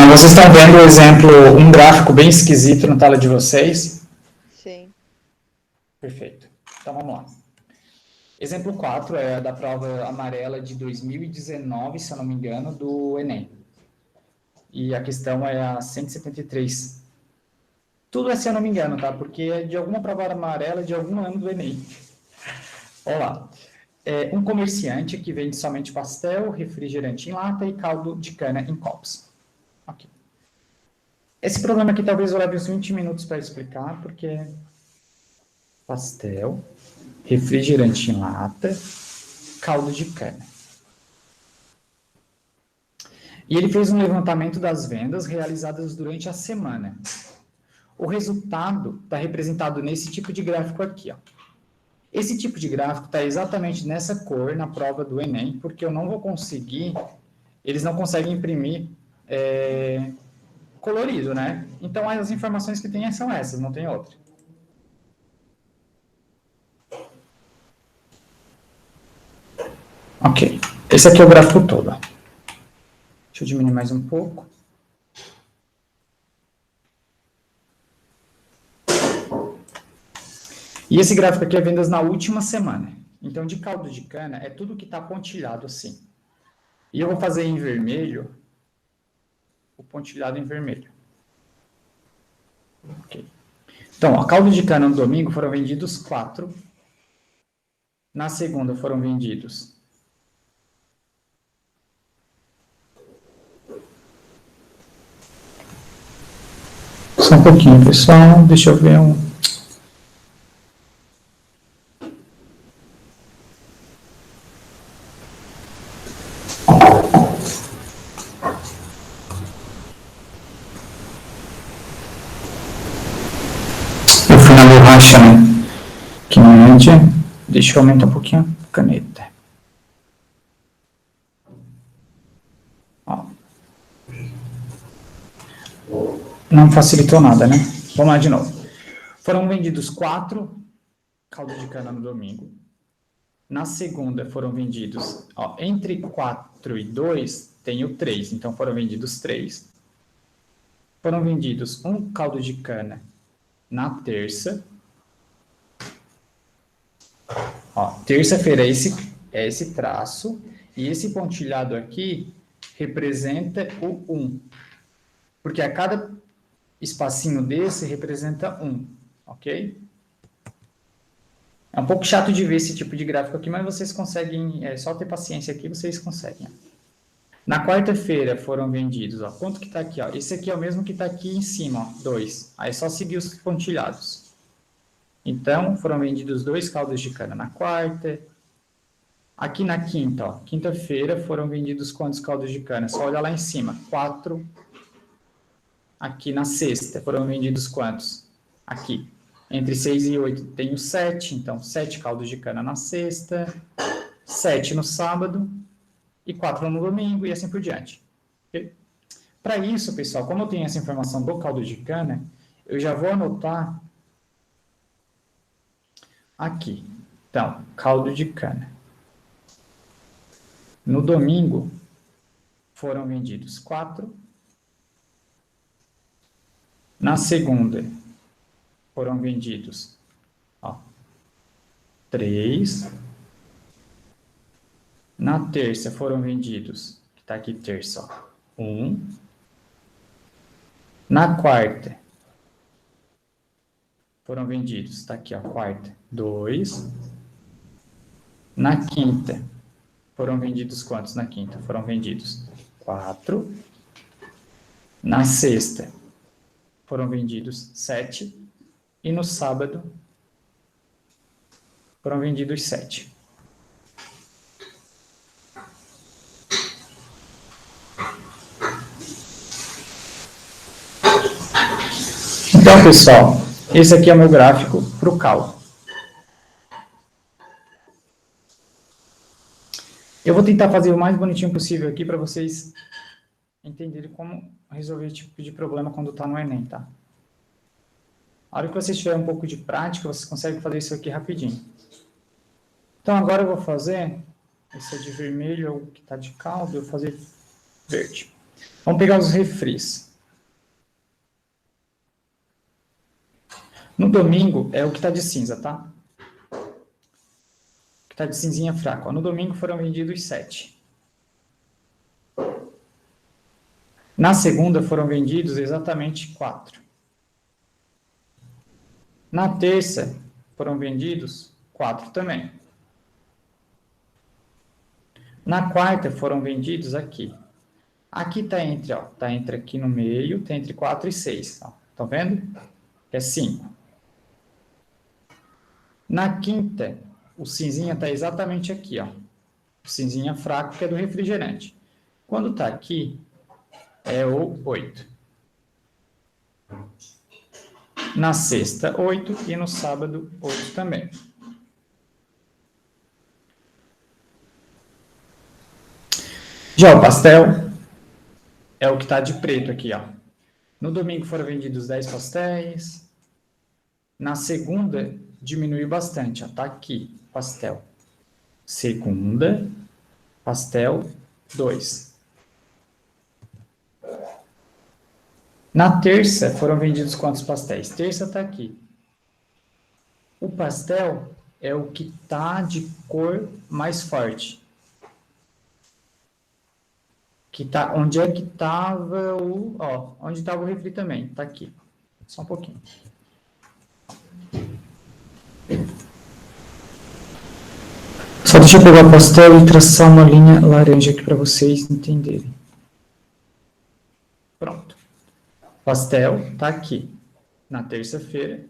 Vocês estão vendo o exemplo, um gráfico bem esquisito na tela de vocês? Sim. Perfeito. Então, vamos lá. Exemplo 4 é da prova amarela de 2019, se eu não me engano, do Enem. E a questão é a 173. Tudo é se eu não me engano, tá? Porque é de alguma prova amarela de algum ano do Enem. Olha lá. Um comerciante que vende somente pastel, refrigerante em lata e caldo de cana em copos. Ok. Esse problema aqui talvez eu leve uns 20 minutos para explicar, porque pastel, refrigerante em lata, caldo de cana. E ele fez um levantamento das vendas realizadas durante a semana. O resultado está representado nesse tipo de gráfico aqui, ó. Esse tipo de gráfico está exatamente nessa cor na prova do Enem, porque eu não vou conseguir, eles não conseguem imprimir colorido, né? Então, as informações que tem são essas, não tem outra. Ok. Esse aqui é o gráfico todo. Deixa eu diminuir mais um pouco. E esse gráfico aqui é vendas na última semana. Então, de caldo de cana, é tudo que está pontilhado assim. E eu vou fazer em vermelho, o pontilhado em vermelho. Ok. Então, a caldo de cana no domingo foram vendidos 4. Na segunda foram vendidos só um pouquinho, pessoal. Deixa eu ver um... Eu fui na borracha, né? Que média. Deixa eu aumentar um pouquinho a caneta. Ó. Não facilitou nada, né? Vamos lá de novo. Foram vendidos 4 caldos de cana no domingo. Na segunda foram vendidos, ó, entre 4 e 2 tem o 3, então foram vendidos 3. Foram vendidos um caldo de cana na terça. Ó, terça-feira é esse traço, e esse pontilhado aqui representa o 1. Porque a cada espacinho desse representa 1, ok? É um pouco chato de ver esse tipo de gráfico aqui, mas vocês conseguem, só ter paciência aqui, vocês conseguem. Na quarta-feira foram vendidos, ó, quanto que tá aqui, ó? Esse aqui é o mesmo que tá aqui em cima, ó, 2. Aí é só seguir os pontilhados. Então, foram vendidos 2 caldos de cana na quarta. Aqui na quinta, ó, quinta-feira foram vendidos quantos caldos de cana? Só olha lá em cima, 4. Aqui na sexta foram vendidos quantos? Aqui. Entre 6 e 8 tem o 7, então 7 caldos de cana na sexta, 7 no sábado e 4 no domingo e assim por diante. Okay? Para isso, pessoal, como eu tenho essa informação do caldo de cana, eu já vou anotar aqui. Então, caldo de cana. No domingo foram vendidos 4. Na segunda foram vendidos 3. Na terça foram vendidos, que está aqui terça, 1. Na quarta foram vendidos, está aqui, ó, quarta, 2. Na quinta foram vendidos quantos na quinta? Foram vendidos 4. Na sexta foram vendidos 7. E no sábado foram vendidos 7. Então, pessoal, esse aqui é o meu gráfico para o caldo. Eu vou tentar fazer o mais bonitinho possível aqui para vocês entenderem como resolver esse tipo de problema quando está no Enem, tá? A hora que vocês tiverem um pouco de prática, vocês conseguem fazer isso aqui rapidinho. Então, agora eu vou fazer, esse é de vermelho, é o que está de caldo, eu vou fazer verde. Vamos pegar os refris. No domingo, é o que está de cinza, tá? O que está de cinzinha fraco. No domingo foram vendidos 7. Na segunda foram vendidos exatamente 4. Na terça foram vendidos 4 também. Na quarta foram vendidos aqui. Aqui está entre, ó, tá entre aqui no meio, tá entre 4 e 6. Ó. Estão vendo? É 5. Na quinta, o cinzinha está exatamente aqui, ó. O cinzinha fraco, que é do refrigerante. Quando está aqui, é o 8. Na sexta, 8. E no sábado, 8 também. Já o pastel é o que está de preto aqui, ó. No domingo foram vendidos 10 pastéis. Na segunda, diminuiu bastante, ó. Tá aqui, pastel. Segunda, pastel, 2. Na terça, foram vendidos quantos pastéis? Terça tá aqui. O pastel é o que tá de cor mais forte. Que tá, onde é que tava o... Ó, onde tava o refri também, tá aqui. Só um pouquinho. Só deixa eu pegar o pastel e traçar uma linha laranja aqui para vocês entenderem. Pronto. Pastel tá aqui. Na terça-feira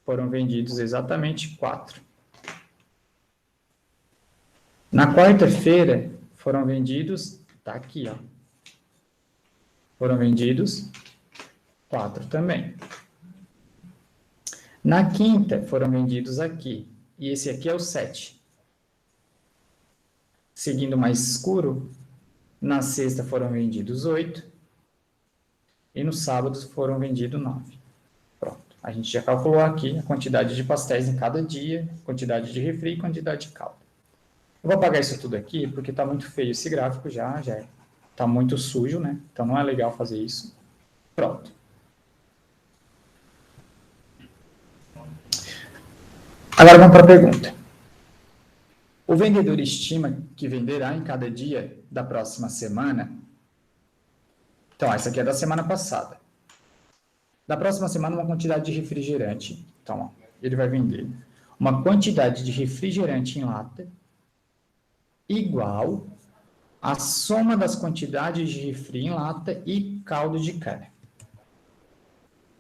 foram vendidos exatamente 4. Na quarta-feira foram vendidos, tá aqui, ó. Foram vendidos 4 também. Na quinta foram vendidos aqui. E esse aqui é o 7. Seguindo mais escuro, na sexta foram vendidos 8. E no sábado foram vendidos 9. Pronto. A gente já calculou aqui a quantidade de pastéis em cada dia, quantidade de refri e quantidade de caldo. Eu vou apagar isso tudo aqui, porque está muito feio esse gráfico já está muito sujo, né? Então não é legal fazer isso. Pronto. Agora vamos para a pergunta. O vendedor estima que venderá em cada dia da próxima semana. Então, essa aqui é da semana passada. Da próxima semana, uma quantidade de refrigerante. Então, ó, ele vai vender uma quantidade de refrigerante em lata igual à soma das quantidades de refri em lata e caldo de cana.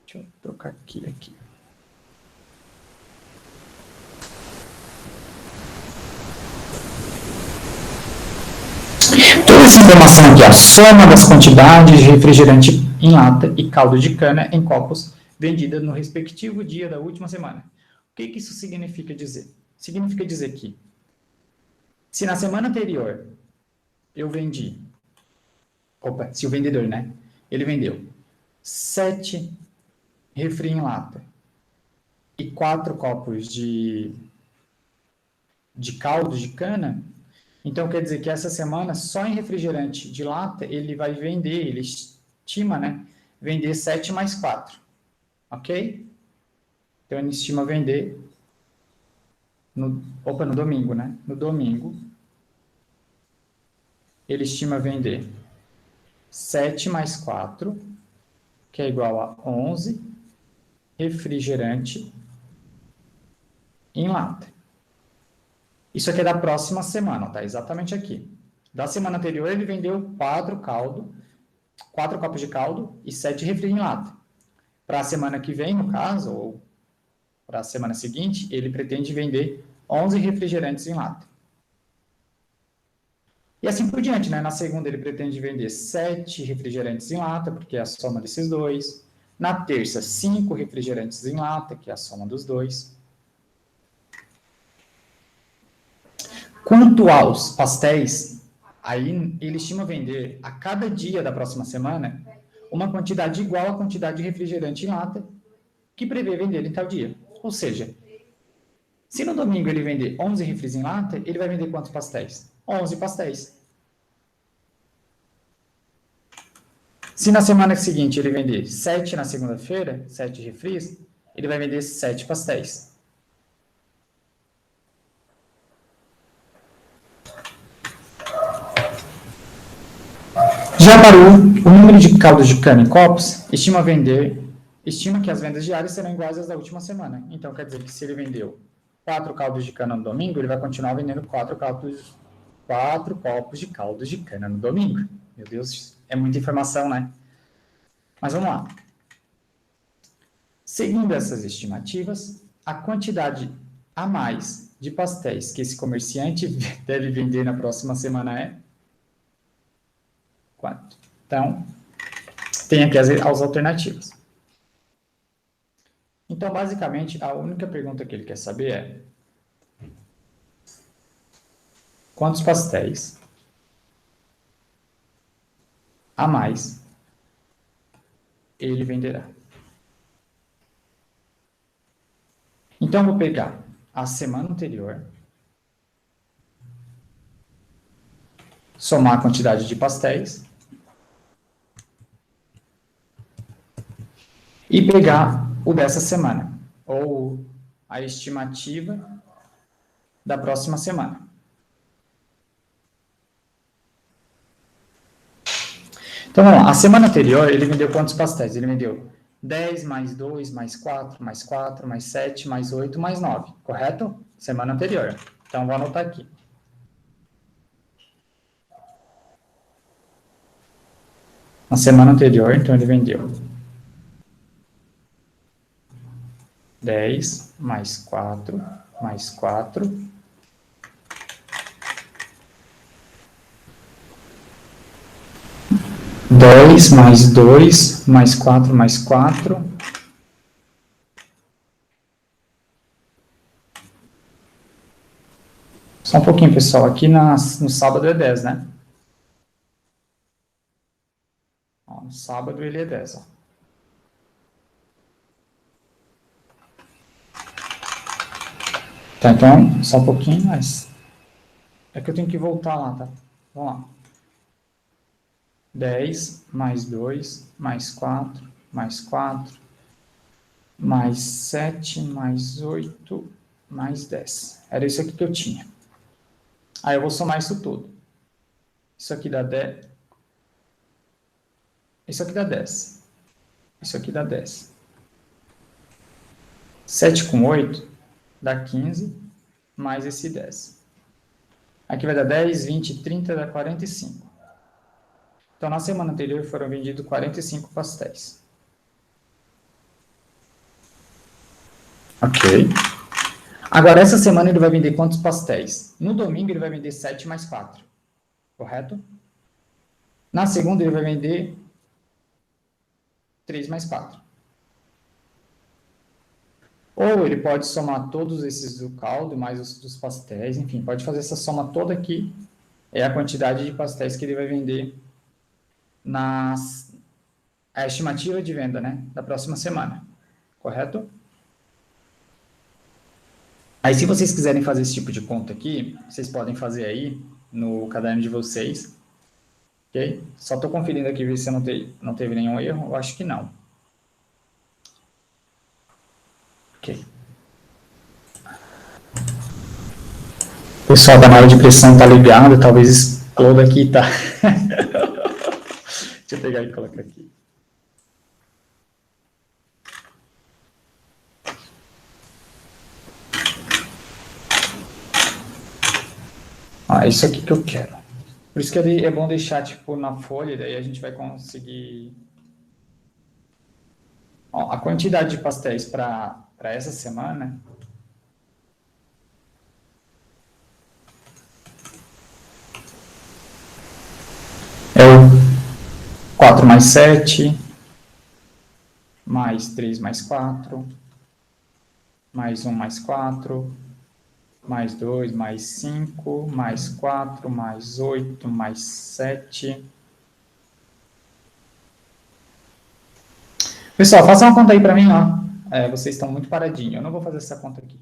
Deixa eu trocar aqui. Toda essa informação aqui, a soma das quantidades de refrigerante em lata e caldo de cana em copos vendida no respectivo dia da última semana. O que isso significa dizer? Significa dizer que se na semana anterior eu vendi, se o vendedor, né, ele vendeu 7 refri em lata e 4 copos de caldo de cana, então quer dizer que essa semana, só em refrigerante de lata, ele vai vender, ele estima, né, vender 7 mais 4, ok? Então ele estima vender no domingo, né? No domingo, ele estima vender 7 mais 4, que é igual a 11, refrigerante em lata. Isso aqui é da próxima semana, tá? Exatamente aqui. Da semana anterior, ele vendeu 4 copos de caldo e 7 refri em lata. Para a semana que vem, no caso, ou para a semana seguinte, ele pretende vender 11 refrigerantes em lata. E assim por diante, né? Na segunda, ele pretende vender 7 refrigerantes em lata, porque é a soma desses dois. Na terça, 5 refrigerantes em lata, que é a soma dos dois. Quanto aos pastéis, aí ele estima vender a cada dia da próxima semana uma quantidade igual à quantidade de refrigerante em lata que prevê vender em tal dia. Ou seja, se no domingo ele vender 11 refris em lata, ele vai vender quantos pastéis? 11 pastéis. Se na semana seguinte ele vender 7 na segunda-feira, 7 refris, ele vai vender 7 pastéis. Já para o número de caldos de cana em copos, estima que as vendas diárias serão iguais às da última semana. Então, quer dizer que se ele vendeu 4 caldos de cana no domingo, ele vai continuar vendendo 4 copos de caldos de cana no domingo. Meu Deus, é muita informação, né? Mas vamos lá. Seguindo essas estimativas, a quantidade a mais de pastéis que esse comerciante deve vender na próxima semana é quanto? Então, tem aqui as alternativas. Então, basicamente, a única pergunta que ele quer saber é quantos pastéis a mais ele venderá. Então, eu vou pegar a semana anterior, somar a quantidade de pastéis e pegar o dessa semana, ou a estimativa da próxima semana. Então, vamos lá. A semana anterior, ele vendeu quantos pastéis? Ele vendeu 10, mais 2, mais 4, mais 4, mais 7, mais 8, mais 9. Correto? Semana anterior. Então, vou anotar aqui. Na semana anterior, então, ele vendeu 10, mais 4, mais 4... 10 mais 2, mais 4, mais 4. Só um pouquinho, pessoal. Aqui no sábado é 10, né? Ó, no sábado ele é 10, ó. Tá, então, só um pouquinho mais. É que eu tenho que voltar lá, tá? Vamos lá. 10, mais 2, mais 4, mais 4, mais 7, mais 8, mais 10. Era isso aqui que eu tinha. Aí eu vou somar isso tudo. Isso aqui dá 10. Isso aqui dá 10. Isso aqui dá 10. 7 com 8 dá 15, mais esse 10. Aqui vai dar 10, 20, 30, dá 45. Então, na semana anterior foram vendidos 45 pastéis. Ok. Agora, essa semana ele vai vender quantos pastéis? No domingo ele vai vender 7 mais 4. Correto? Na segunda ele vai vender 3 mais 4. Ou ele pode somar todos esses do caldo, mais os dos pastéis, enfim, pode fazer essa soma toda aqui. É a quantidade de pastéis que ele vai vender a estimativa de venda, né, da próxima semana, correto? Aí, se vocês quiserem fazer esse tipo de conta aqui, vocês podem fazer aí no caderno de vocês, ok? Só estou conferindo aqui, ver se não teve nenhum erro, eu acho que não. Ok. O pessoal da panela de pressão está ligado, talvez exploda aqui, tá? Deixa eu pegar e colocar aqui. Ah, isso aqui que eu quero. Por isso que é bom deixar, tipo, na folha, daí a gente vai conseguir... Ó, a quantidade de pastéis para essa semana... é o 4 mais 7, mais 3 mais 4, mais 1 mais 4, mais 2 mais 5, mais 4, mais 8, mais 7. Pessoal, faça uma conta aí para mim, ó. Vocês estão muito paradinhos. Eu não vou fazer essa conta aqui.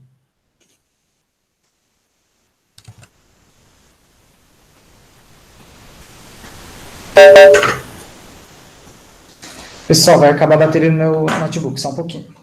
Pessoal, vai acabar a bateria no meu notebook, só um pouquinho.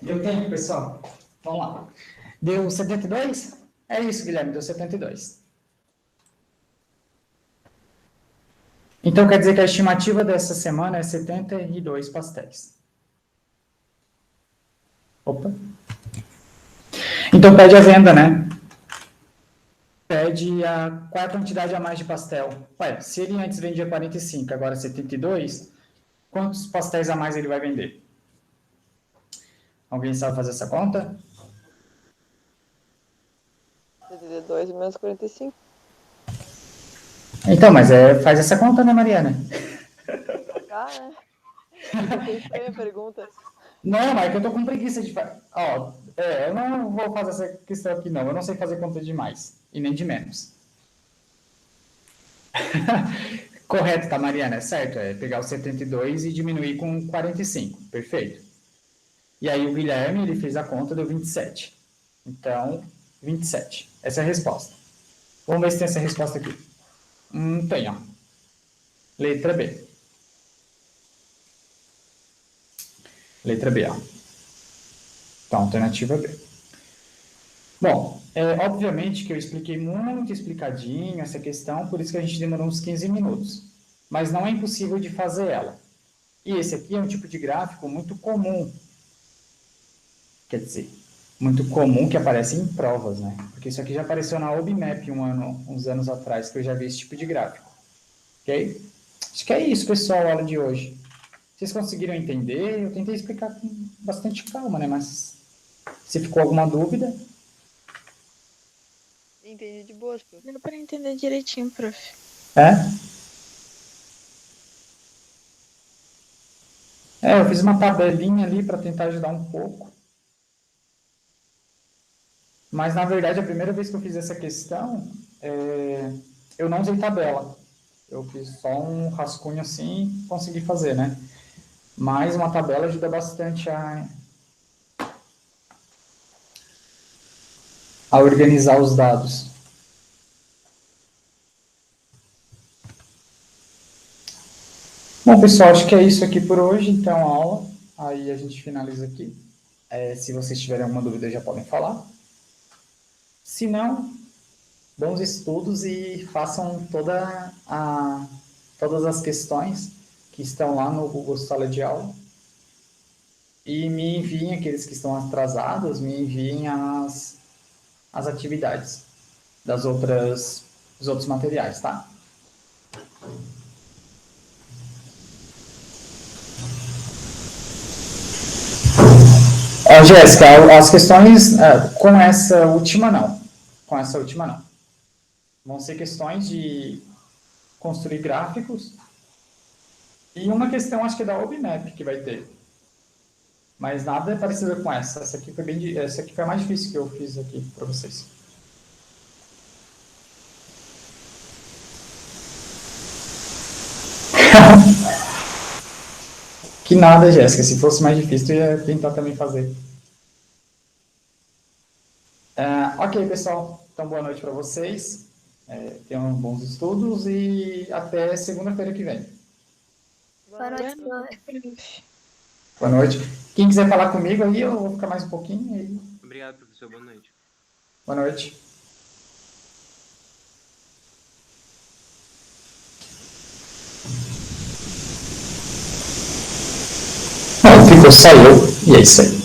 Deu tempo, pessoal? Vamos lá. Deu 72? É isso, Guilherme, deu 72. Então, quer dizer que a estimativa dessa semana é 72 pastéis. Opa. Então, pede a venda, né? Pede qual é a quantidade a mais de pastel. Ué, se ele antes vendia 45, agora 72, quantos pastéis a mais ele vai vender? Alguém sabe fazer essa conta? 72 menos 45. Então, mas faz essa conta, né, Mariana? Ah, né? Eu estranha a pergunta. Não, mas é que eu tô com preguiça de fazer. Ó, eu não vou fazer essa questão aqui, não. Eu não sei fazer conta de mais e nem de menos. Correto, tá, Mariana? É certo. É pegar o 72 e diminuir com 45. Perfeito. E aí o Guilherme, ele fez a conta, deu 27. Então, 27. Essa é a resposta. Vamos ver se tem essa resposta aqui. Tem, ó. Letra B. Letra B, ó. Então, alternativa B. Bom, obviamente que eu expliquei muito explicadinho essa questão, por isso que a gente demorou uns 15 minutos. Mas não é impossível de fazer ela. E esse aqui é um tipo de gráfico muito comum. Quer dizer, muito comum que aparece em provas, né? Porque isso aqui já apareceu na OBMAP uns anos atrás, que eu já vi esse tipo de gráfico. Ok? Acho que é isso, pessoal, a aula de hoje. Vocês conseguiram entender? Eu tentei explicar com bastante calma, né? Mas se ficou alguma dúvida... Entendi de boas, prof. Deu pra entender direitinho, prof. Eu fiz uma tabelinha ali para tentar ajudar um pouco. Mas, na verdade, a primeira vez que eu fiz essa questão, eu não usei tabela. Eu fiz só um rascunho assim e consegui fazer, né? Mas uma tabela ajuda bastante a organizar os dados. Bom, pessoal, acho que é isso aqui por hoje, então, a aula. Aí a gente finaliza aqui. Se vocês tiverem alguma dúvida, já podem falar. Se não, bons estudos e façam todas as questões que estão lá no Google Sala de Aula. E me enviem, aqueles que estão atrasados, me enviem as atividades dos outros materiais, tá? Jéssica, as questões com essa última não. Com essa última não. Vão ser questões de construir gráficos e uma questão, acho que é da OBMAP que vai ter. Mas nada é parecido com essa. Essa aqui foi a mais difícil que eu fiz aqui para vocês. Que nada, Jéssica. Se fosse mais difícil, eu ia tentar também fazer. Ok, pessoal. Então, boa noite para vocês. Tenham bons estudos e até segunda-feira que vem. Boa noite. Boa noite. Quem quiser falar comigo aí, eu vou ficar mais um pouquinho. Obrigado, professor. Boa noite. Boa noite. ficou só eu, e é isso aí.